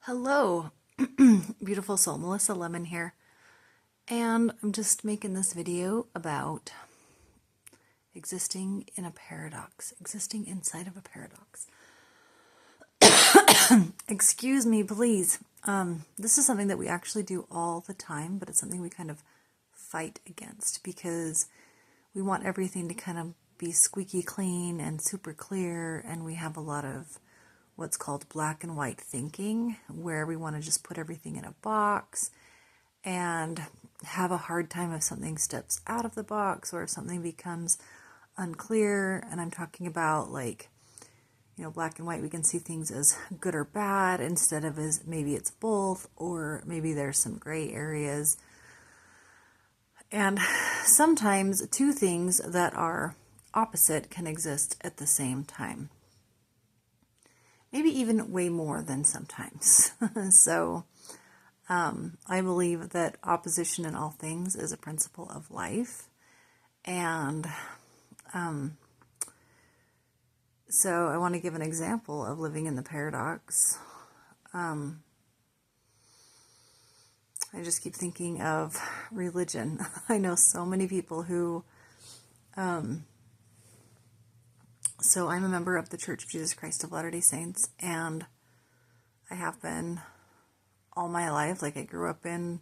Hello, beautiful soul. Melissa Lemon here, and I'm just making this video about existing in a paradox, existing inside of a paradox. Excuse me, please. This is something that we actually do all the time, but it's something we kind of fight against because we want everything to kind of be squeaky clean and super clear, and we have a lot of what's called black and white thinking, where we want to just put everything in a box and have a hard time if something steps out of the box or if something becomes unclear. And I'm talking about black and white, we can see things as good or bad instead of as maybe it's both, or maybe there's some gray areas. And sometimes two things that are opposite can exist at the same time. Maybe even way more than sometimes. So I believe that opposition in all things is a principle of life. And so I want to give an example of living in the paradox. I just keep thinking of religion. I know so many people who... So I'm a member of the Church of Jesus Christ of Latter-day Saints, and I have been all my life. Like, I grew up in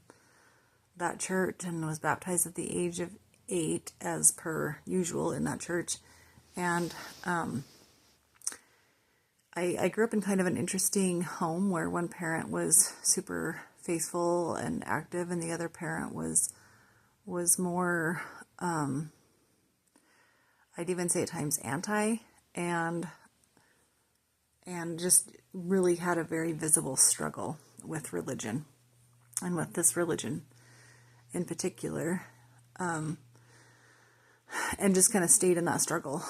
that church and was baptized at the age of 8, as per usual in that church. And I grew up in kind of an interesting home where one parent was super faithful and active, and the other parent was more, I'd even say at times anti, and just really had a very visible struggle with religion, and with this religion in particular, and just kind of stayed in that struggle.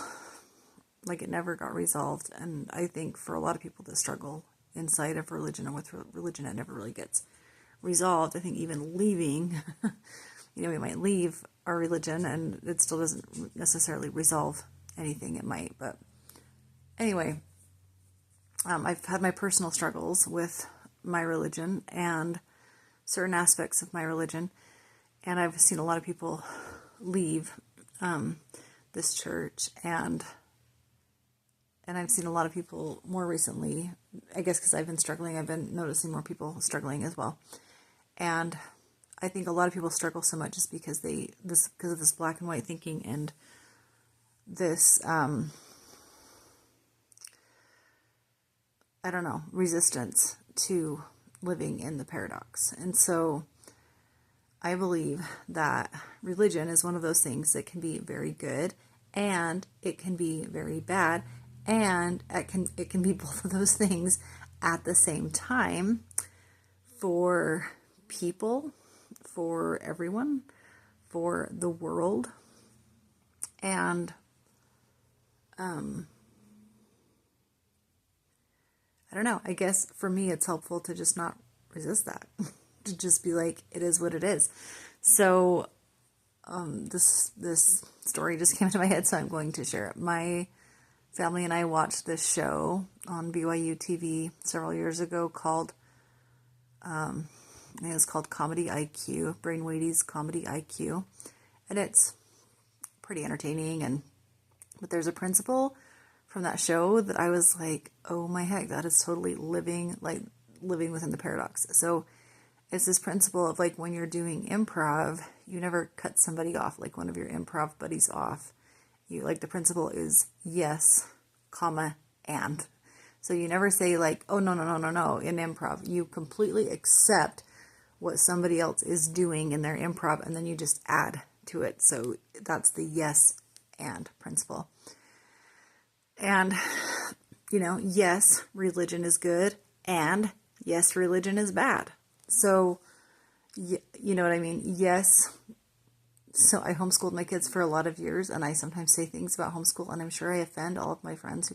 Like, it never got resolved. And I think for a lot of people that struggle inside of religion and with religion, it never really gets resolved. I think even leaving, we might leave our religion and it still doesn't necessarily resolve anything. It might, but anyway, I've had my personal struggles with my religion and certain aspects of my religion, and I've seen a lot of people leave this church, and I've seen a lot of people more recently, I guess because I've been struggling, I've been noticing more people struggling as well. And I think a lot of people struggle so much just because because of this black and white thinking and this, resistance to living in the paradox. And so I believe that religion is one of those things that can be very good, and it can be very bad, and it can be both of those things at the same time for people, for everyone, for the world. And I don't know, I guess for me it's helpful to just not resist that, to just be like, it is what it is. So this story just came to my head, so I'm going to share it. My family and I watched this show on BYU TV several years ago called, I think it was called Comedy IQ, Brain Wady's Comedy IQ. And it's pretty entertaining, but there's a principle from that show that I was like, oh my heck, that is totally living within the paradox. So it's this principle of, like, when you're doing improv, you never cut somebody off, like one of your improv buddies off. You, like, the principle is yes, comma, and. So you never say, like, oh, no, in improv. You completely accept what somebody else is doing in their improv, and then you just add to it. So that's the yes, and principle. And, yes, religion is good, and yes, religion is bad. So, you know what I mean? Yes. So I homeschooled my kids for a lot of years, and I sometimes say things about homeschool, and I'm sure I offend all of my friends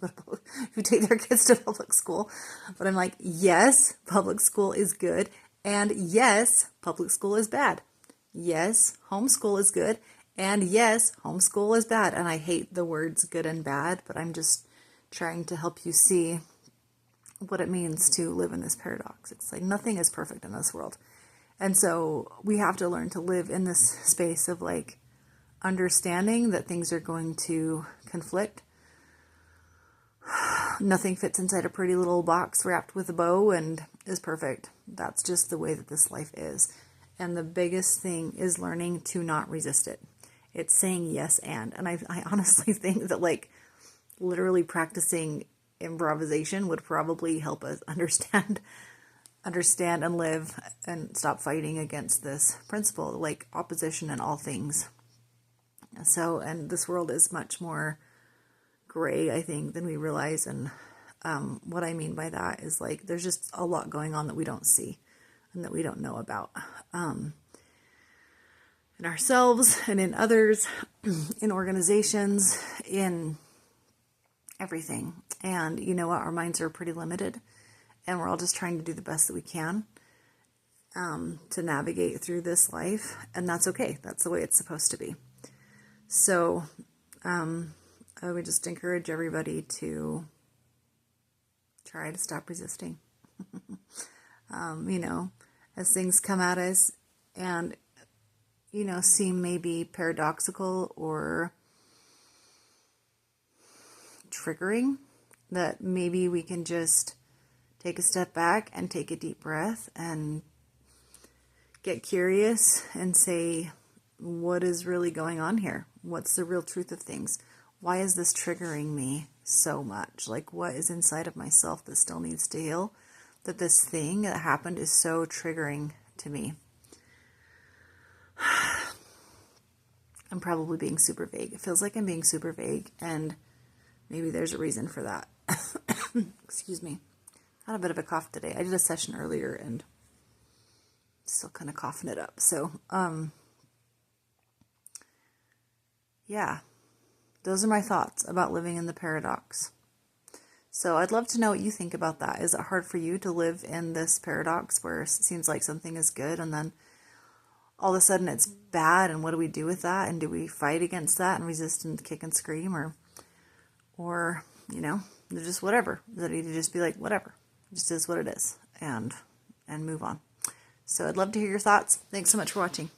who take their kids to public school. But I'm like, yes, public school is good, and yes, public school is bad. Yes, homeschool is good, and yes, homeschool is bad. And I hate the words good and bad, but I'm just trying to help you see what it means to live in this paradox. It's like nothing is perfect in this world. And so we have to learn to live in this space of like understanding that things are going to conflict. Nothing fits inside a pretty little box wrapped with a bow and is perfect. That's just the way that this life is. And the biggest thing is learning to not resist it. It's saying yes and I honestly think that like literally practicing improvisation would probably help us understand and live and stop fighting against this principle, like opposition in all things. So, and this world is much more gray, I think, than we realize. And what I mean by that is like there's just a lot going on that we don't see and that we don't know about in ourselves and in others, in organizations, in everything. And you know what? Our minds are pretty limited, and we're all just trying to do the best that we can to navigate through this life, and that's okay. That's the way it's supposed to be. So I would just encourage everybody to try to stop resisting. As things come at us and, seem maybe paradoxical or triggering, that maybe we can just take a step back and take a deep breath and get curious and say, what is really going on here? What's the real truth of things? Why is this triggering me so much? Like, what is inside of myself that still needs to heal? That this thing that happened is so triggering to me. I'm probably being super vague. It feels like I'm being super vague, and maybe there's a reason for that. Excuse me. I had a bit of a cough today. I did a session earlier and still kind of coughing it up. So, yeah, those are my thoughts about living in the paradox. So I'd love to know what you think about that. Is it hard for you to live in this paradox where it seems like something is good and then all of a sudden it's bad, and what do we do with that? And do we fight against that and resist and kick and scream, or just whatever? That you just be like, whatever, it just is what it is, and move on. So I'd love to hear your thoughts. Thanks so much for watching.